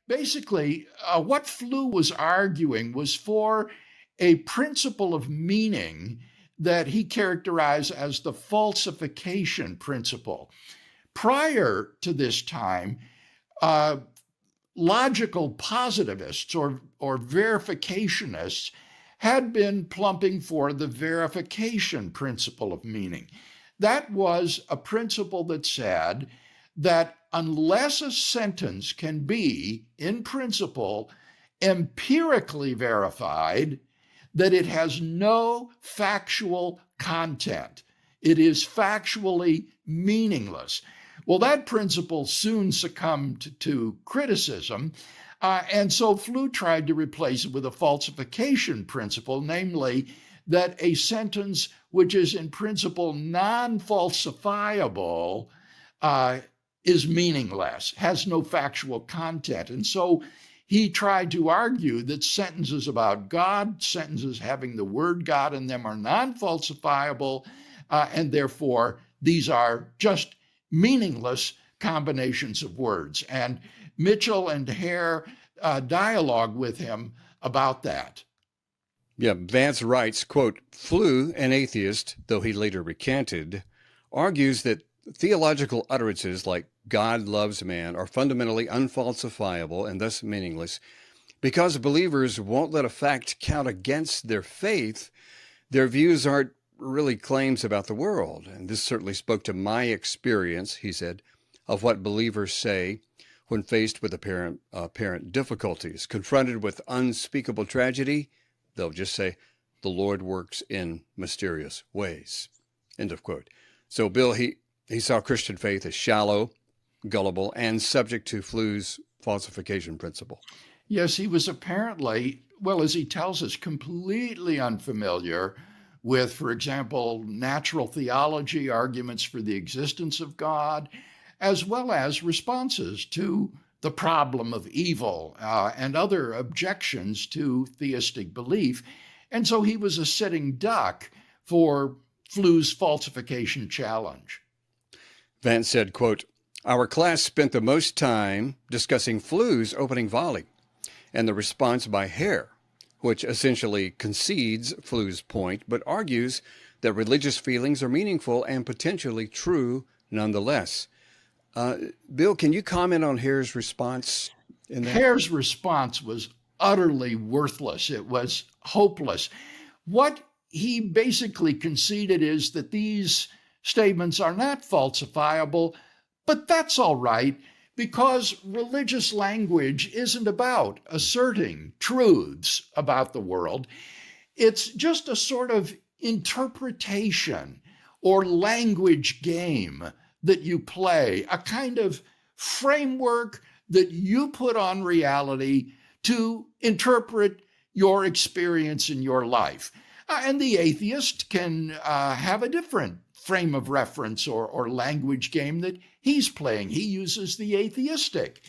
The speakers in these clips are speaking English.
Basically, what Flew was arguing was for a principle of meaning that he characterized as the falsification principle. Prior to this time, logical positivists or verificationists had been plumping for the verification principle of meaning. That was a principle that said that unless a sentence can be, in principle, empirically verified, that it has no factual content. It is factually meaningless. Well, that principle soon succumbed to criticism, and so Flew tried to replace it with a falsification principle, namely that a sentence which is in principle non-falsifiable is meaningless, has no factual content. And so he tried to argue that sentences about God, sentences having the word God in them, are non-falsifiable, and therefore these are just meaningless combinations of words. And Mitchell and Hare dialogue with him about that. Yeah, Vance writes, quote, Flew, an atheist, though he later recanted, argues that theological utterances like God loves man are fundamentally unfalsifiable and thus meaningless. Because believers won't let a fact count against their faith, their views aren't really claims about the world. And this certainly spoke to my experience, he said, of what believers say when faced with apparent difficulties. Confronted with unspeakable tragedy, they'll just say, the Lord works in mysterious ways. End of quote. So Bill, he saw Christian faith as shallow, gullible, and subject to Flew's falsification principle. Yes, he was apparently, well, as he tells us, completely unfamiliar with, for example, natural theology, arguments for the existence of God, as well as responses to the problem of evil and other objections to theistic belief. And so he was a sitting duck for Flew's falsification challenge. Vance said, quote, our class spent the most time discussing Flew's opening volley and the response by Hare, which essentially concedes Flew's point, but argues that religious feelings are meaningful and potentially true nonetheless. Bill, can you comment on Hare's response in that? Hare's response was utterly worthless. It was hopeless. What he basically conceded is that these statements are not falsifiable, but that's all right, because religious language isn't about asserting truths about the world. It's just a sort of interpretation or language game that you play, a kind of framework that you put on reality to interpret your experience in your life. And the atheist can have a different frame of reference or language game that he's playing. He uses the atheistic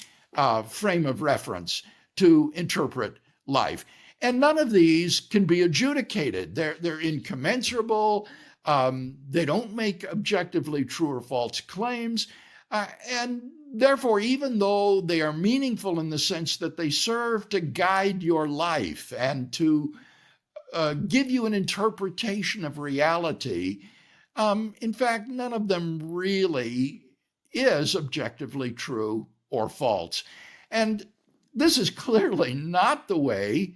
frame of reference to interpret life. And none of these can be adjudicated. They're incommensurable. They don't make objectively true or false claims. And therefore, even though they are meaningful in the sense that they serve to guide your life and to give you an interpretation of reality, in fact, none of them really is objectively true or false. And this is clearly not the way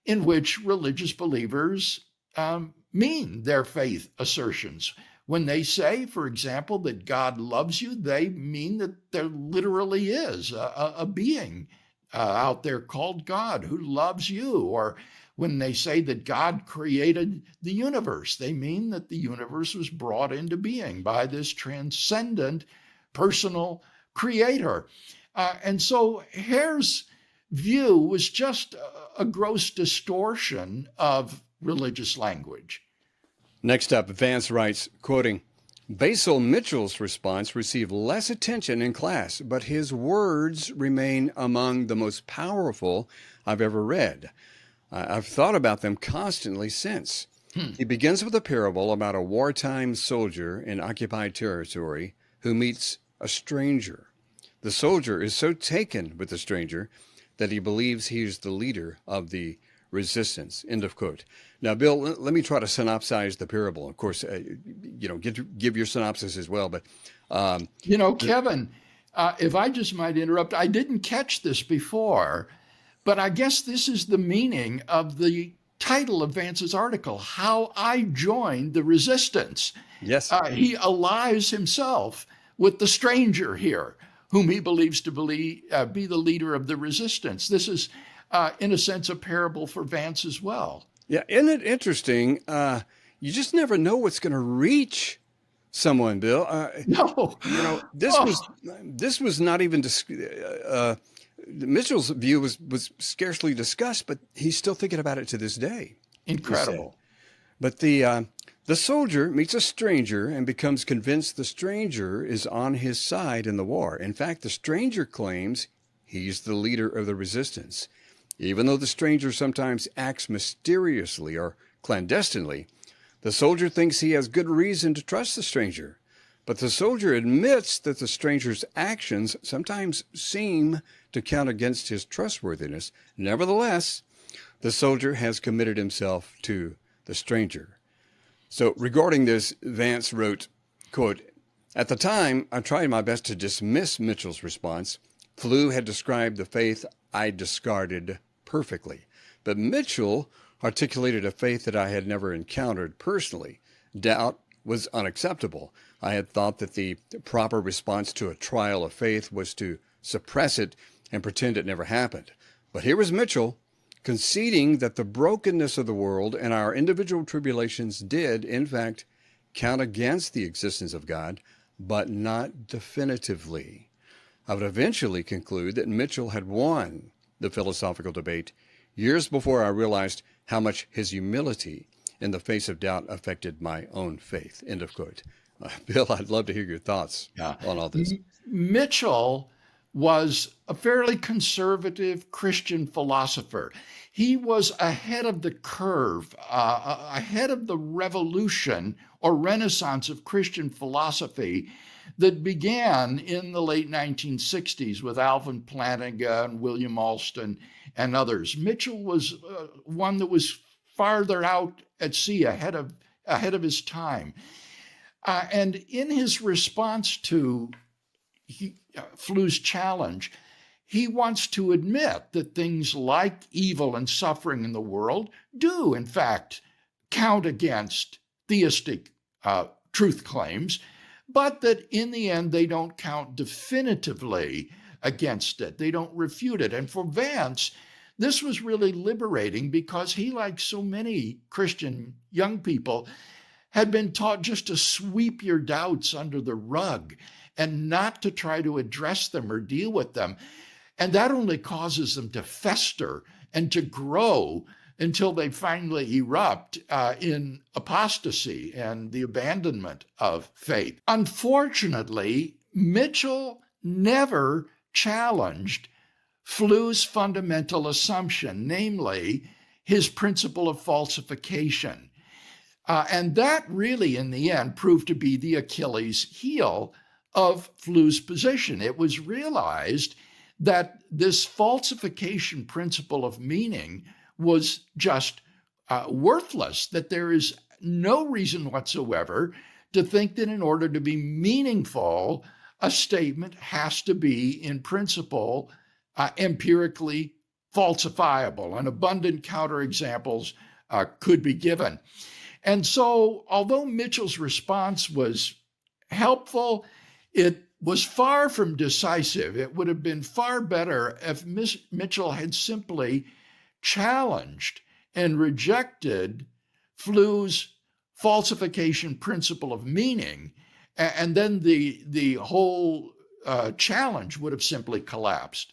in which religious believers mean their faith assertions. When they say, for example, that God loves you, they mean that there literally is a being out there called God who loves you. Or when they say that God created the universe, they mean that the universe was brought into being by this transcendent personal creator. And so Hare's view was just a gross distortion of religious language. Next up, Vance writes, quoting, Basil Mitchell's response received less attention in class, but his words remain among the most powerful I've ever read. I've thought about them constantly since. He begins with a parable about a wartime soldier in occupied territory who meets a stranger. The soldier is so taken with the stranger that he believes he's the leader of the resistance. End of quote. Now, Bill, let me try to synopsize the parable. Of course, give your synopsis as well. But Kevin, if I just might interrupt, I didn't catch this before, but I guess this is the meaning of the title of Vance's article, How I Joined the Resistance. Yes. He allies himself with the stranger here, whom he believes to be the leader of the resistance. This is, in a sense, a parable for Vance as well. Yeah, isn't it interesting? You just never know what's going to reach someone, Bill. No, this was not even Mitchell's view was scarcely discussed, but he's still thinking about it to this day. Incredible. But the soldier meets a stranger and becomes convinced the stranger is on his side in the war. In fact, the stranger claims he's the leader of the resistance. Even though the stranger sometimes acts mysteriously or clandestinely, the soldier thinks he has good reason to trust the stranger. But the soldier admits that the stranger's actions sometimes seem to count against his trustworthiness. Nevertheless, the soldier has committed himself to the stranger. So regarding this, Vance wrote, quote, "At the time, I tried my best to dismiss Mitchell's response. Flew had described the faith I discarded perfectly. But Mitchell articulated a faith that I had never encountered personally. Doubt was unacceptable. I had thought that the proper response to a trial of faith was to suppress it and pretend it never happened. But here was Mitchell conceding that the brokenness of the world and our individual tribulations did, in fact, count against the existence of God, but not definitively. I would eventually conclude that Mitchell had won the philosophical debate years before I realized how much his humility in the face of doubt affected my own faith." End of quote. Bill, I'd love to hear your thoughts on all this. Mitchell was a fairly conservative Christian philosopher. He was ahead of the curve, ahead of the revolution or renaissance of Christian philosophy that began in the late 1960s with Alvin Plantinga and William Alston and others. Mitchell was one that was farther out at sea, ahead of his time. And in his response to Flew's challenge, he wants to admit that things like evil and suffering in the world do, in fact, count against theistic truth claims, but that in the end, they don't count definitively against it. They don't refute it. And for Vance, this was really liberating because he, like so many Christian young people, had been taught just to sweep your doubts under the rug and not to try to address them or deal with them. And that only causes them to fester and to grow until they finally erupt in apostasy and the abandonment of faith. Unfortunately, Mitchell never challenged Flew's fundamental assumption, namely his principle of falsification. And that really, in the end, proved to be the Achilles heel of Flew's position. It was realized that this falsification principle of meaning was just worthless, that there is no reason whatsoever to think that in order to be meaningful, a statement has to be, in principle, empirically falsifiable, and abundant counterexamples could be given. And so, although Mitchell's response was helpful, it was far from decisive. It would have been far better if Mitchell had simply challenged and rejected Flew's falsification principle of meaning, and then the whole challenge would have simply collapsed.